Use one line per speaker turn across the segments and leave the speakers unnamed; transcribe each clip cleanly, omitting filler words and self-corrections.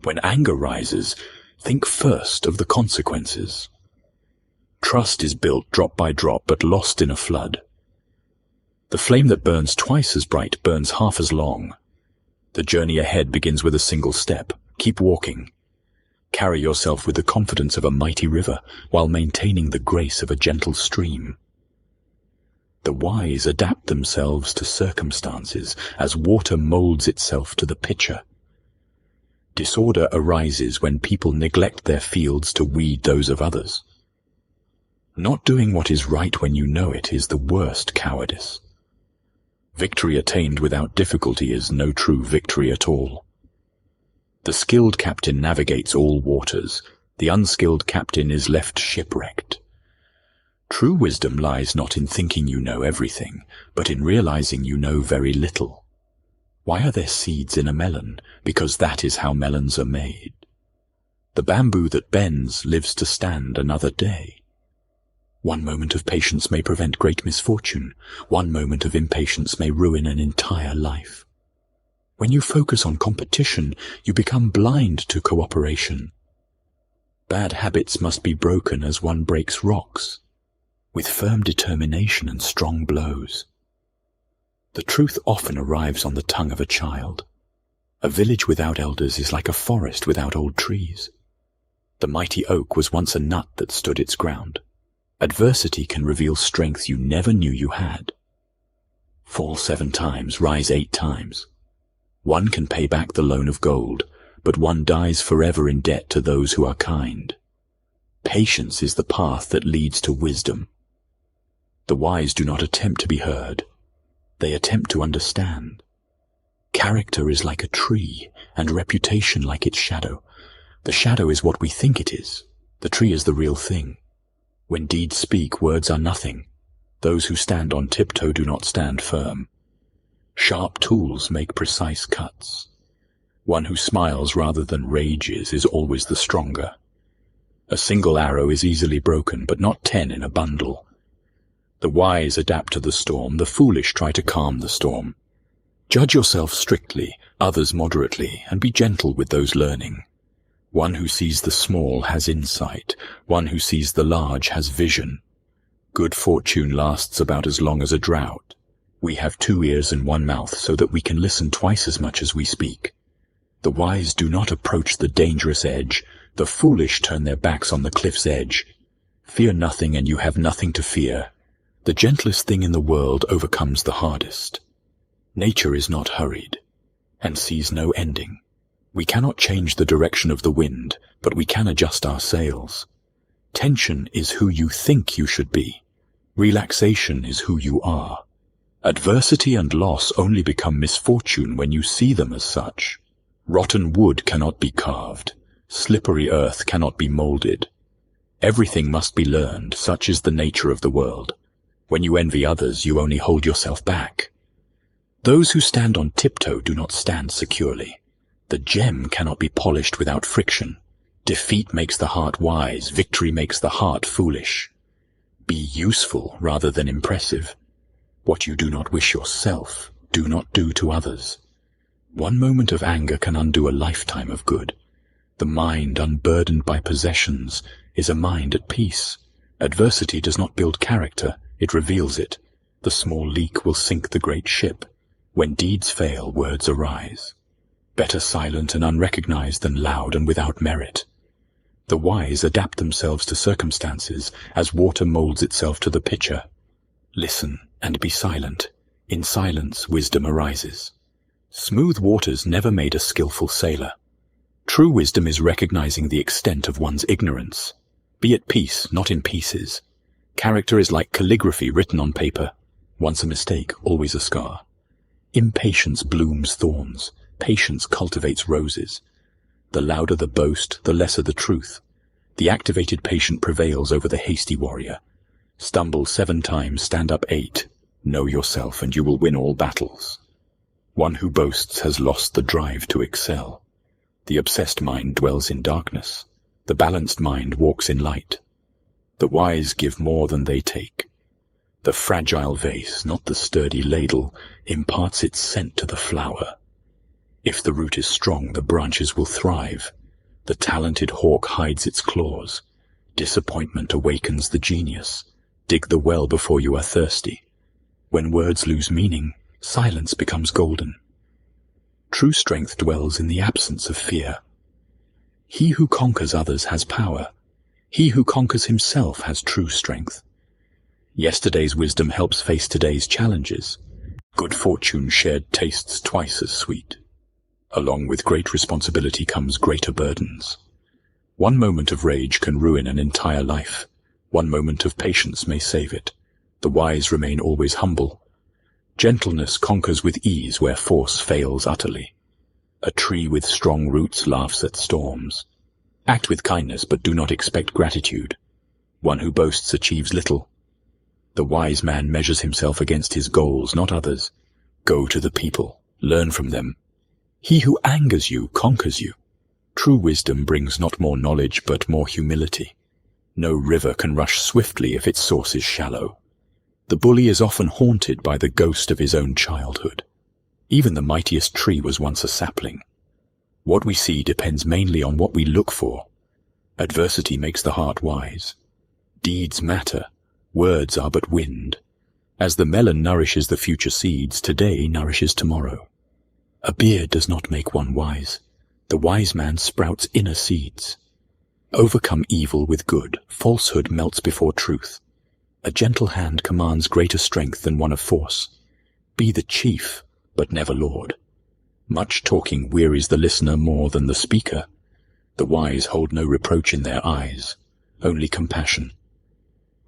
When anger rises, think first of the consequences. Trust is built drop by drop but lost in a flood. The flame that burns twice as bright burns half as long. The journey ahead begins with a single step. Keep walking. Carry yourself with the confidence of a mighty river while maintaining the grace of a gentle stream. The wise adapt themselves to circumstances as water molds itself to the pitcher. Disorder arises when people neglect their fields to weed those of others. Not doing what is right when you know it is the worst cowardice. Victory attained without difficulty is no true victory at all. The skilled captain navigates all waters. The unskilled captain is left shipwrecked. True wisdom lies not in thinking you know everything, but in realizing you know very little. Why are there seeds in a melon? Because that is how melons are made. The bamboo that bends lives to stand another day. One moment of patience may prevent great misfortune. One moment of impatience may ruin an entire life. When you focus on competition, you become blind to cooperation. Bad habits must be broken as one breaks rocks, with firm determination and strong blows. The truth often arrives on the tongue of a child. A village without elders is like a forest without old trees. The mighty oak was once a nut that stood its ground. Adversity can reveal strength you never knew you had. Fall 7 times, rise 8 times. One can pay back the loan of gold, but one dies forever in debt to those who are kind. Patience is the path that leads to wisdom. The wise do not attempt to be heard. They attempt to understand. Character is like a tree, and reputation like its shadow. The shadow is what we think it is. The tree is the real thing. When deeds speak, words are nothing. Those who stand on tiptoe do not stand firm. Sharp tools make precise cuts. One who smiles rather than rages is always the stronger. A single arrow is easily broken, but not 10 in a bundle. The wise adapt to the storm, the foolish try to calm the storm. Judge yourself strictly, others moderately, and be gentle with those learning. One who sees the small has insight. One who sees the large has vision. Good fortune lasts about as long as a drought. We have 2 ears and 1 mouth so that we can listen twice as much as we speak. The wise do not approach the dangerous edge. The foolish turn their backs on the cliff's edge. Fear nothing and you have nothing to fear. The gentlest thing in the world overcomes the hardest. Nature is not hurried and sees no ending. We cannot change the direction of the wind, but we can adjust our sails. Tension is who you think you should be. Relaxation is who you are. Adversity and loss only become misfortune when you see them as such. Rotten wood cannot be carved. Slippery earth cannot be molded. Everything must be learned, such is the nature of the world. When you envy others, you only hold yourself back. Those who stand on tiptoe do not stand securely. The gem cannot be polished without friction. Defeat makes the heart wise, victory makes the heart foolish. Be useful rather than impressive. What you do not wish yourself, do not do to others. One moment of anger can undo a lifetime of good. The mind unburdened by possessions is a mind at peace. Adversity does not build character, it reveals it. The small leak will sink the great ship. When deeds fail, words arise. Better silent and unrecognized than loud and without merit. The wise adapt themselves to circumstances as water molds itself to the pitcher. Listen and be silent. In silence, wisdom arises. Smooth waters never made a skillful sailor. True wisdom is recognizing the extent of one's ignorance. Be at peace, not in pieces. Character is like calligraphy written on paper. Once a mistake, always a scar. Impatience blooms thorns. Patience cultivates roses. The louder the boast, the lesser the truth. The activated patient prevails over the hasty warrior. Stumble 7 times, stand up 8. Know yourself and you will win all battles. One who boasts has lost the drive to excel. The obsessed mind dwells in darkness. The balanced mind walks in light. The wise give more than they take. The fragile vase, not the sturdy ladle, imparts its scent to the flower. If the root is strong, the branches will thrive. The talented hawk hides its claws. Disappointment awakens the genius. Dig the well before you are thirsty. When words lose meaning, silence becomes golden. True strength dwells in the absence of fear. He who conquers others has power. He who conquers himself has true strength. Yesterday's wisdom helps face today's challenges. Good fortune shared tastes twice as sweet. Along with great responsibility comes greater burdens. One moment of rage can ruin an entire life. One moment of patience may save it. The wise remain always humble. Gentleness conquers with ease where force fails utterly. A tree with strong roots laughs at storms. Act with kindness, but do not expect gratitude. One who boasts achieves little. The wise man measures himself against his goals, not others. Go to the people. Learn from them. He who angers you conquers you. True wisdom brings not more knowledge, but more humility. No river can rush swiftly if its source is shallow. The bully is often haunted by the ghost of his own childhood. Even the mightiest tree was once a sapling. What we see depends mainly on what we look for. Adversity makes the heart wise. Deeds matter. Words are but wind. As the melon nourishes the future seeds, today nourishes tomorrow. A beard does not make one wise. The wise man sprouts inner seeds. Overcome evil with good. Falsehood melts before truth. A gentle hand commands greater strength than one of force. Be the chief, but never lord. Much talking wearies the listener more than the speaker. The wise hold no reproach in their eyes, only compassion.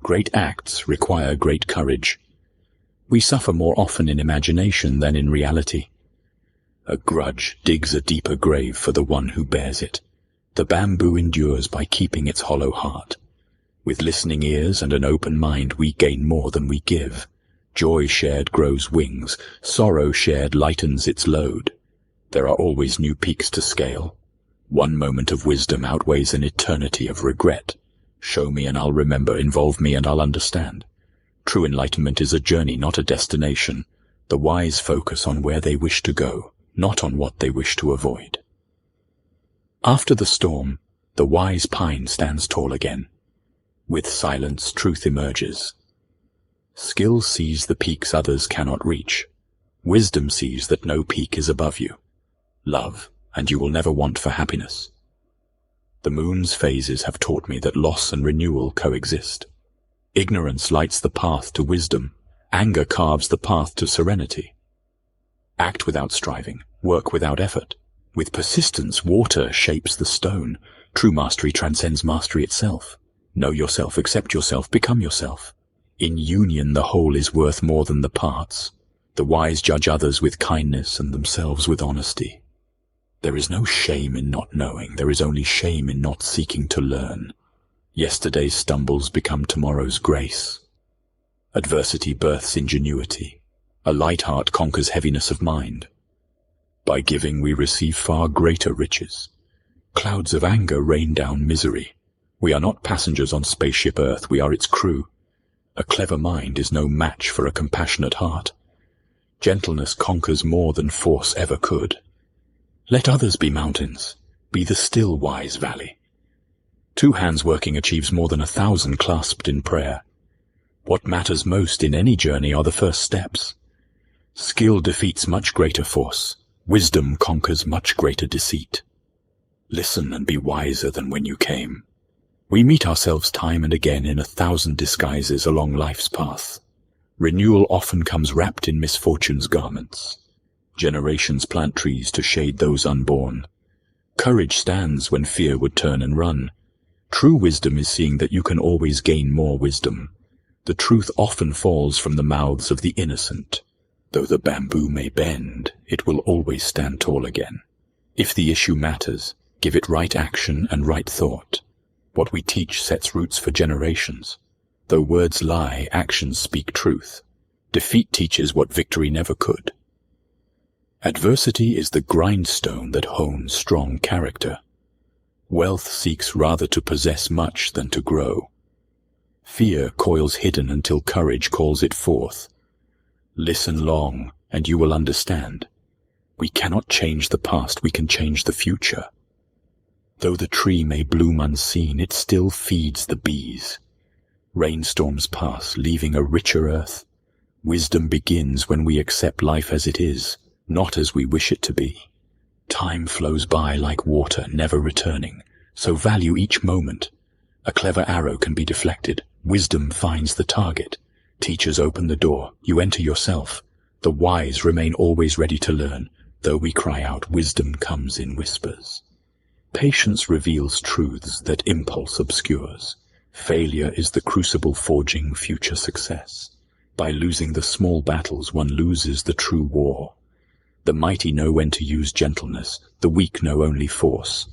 Great acts require great courage. We suffer more often in imagination than in reality. A grudge digs a deeper grave for the one who bears it. The bamboo endures by keeping its hollow heart. With listening ears and an open mind, we gain more than we give. Joy shared grows wings. Sorrow shared lightens its load. There are always new peaks to scale. One moment of wisdom outweighs an eternity of regret. Show me and I'll remember. Involve me and I'll understand. True enlightenment is a journey, not a destination. The wise focus on where they wish to go, not on what they wish to avoid. After the storm, the wise pine stands tall again. With silence, truth emerges. Skill sees the peaks others cannot reach. Wisdom sees that no peak is above you. Love, and you will never want for happiness. The moon's phases have taught me that loss and renewal coexist. Ignorance lights the path to wisdom. Anger carves the path to serenity. Act without striving. Work without effort. With persistence, water shapes the stone. True mastery transcends mastery itself. Know yourself, accept yourself, become yourself. In union, the whole is worth more than the parts. The wise judge others with kindness and themselves with honesty. There is no shame in not knowing. There is only shame in not seeking to learn. Yesterday's stumbles become tomorrow's grace. Adversity births ingenuity. A light heart conquers heaviness of mind. By giving, we receive far greater riches. Clouds of anger rain down misery. We are not passengers on spaceship Earth, we are its crew. A clever mind is no match for a compassionate heart. Gentleness conquers more than force ever could. Let others be mountains. Be the still wise valley. 2 hands working achieves more than 1,000 clasped in prayer. What matters most in any journey are the first steps. Skill defeats much greater force. Wisdom conquers much greater deceit. Listen and be wiser than when you came. We meet ourselves time and again in 1,000 disguises along life's path. Renewal often comes wrapped in misfortune's garments. Generations plant trees to shade those unborn. Courage stands when fear would turn and run. True wisdom is seeing that you can always gain more wisdom. The truth often falls from the mouths of the innocent. Though the bamboo may bend, it will always stand tall again. If the issue matters, give it right action and right thought. What we teach sets roots for generations. Though words lie, actions speak truth. Defeat teaches what victory never could. Adversity is the grindstone that hones strong character. Wealth seeks rather to possess much than to grow. Fear coils hidden until courage calls it forth. Listen long, and you will understand. We cannot change the past, we can change the future. Though the tree may bloom unseen, it still feeds the bees. Rainstorms pass, leaving a richer earth. Wisdom begins when we accept life as it is, not as we wish it to be. Time flows by like water, never returning, so value each moment. A clever arrow can be deflected. Wisdom finds the target. Teachers open the door. You enter yourself. The wise remain always ready to learn. Though we cry out, wisdom comes in whispers. Patience reveals truths that impulse obscures. Failure is the crucible forging future success. By losing the small battles, one loses the true war. The mighty know when to use gentleness. The weak know only force.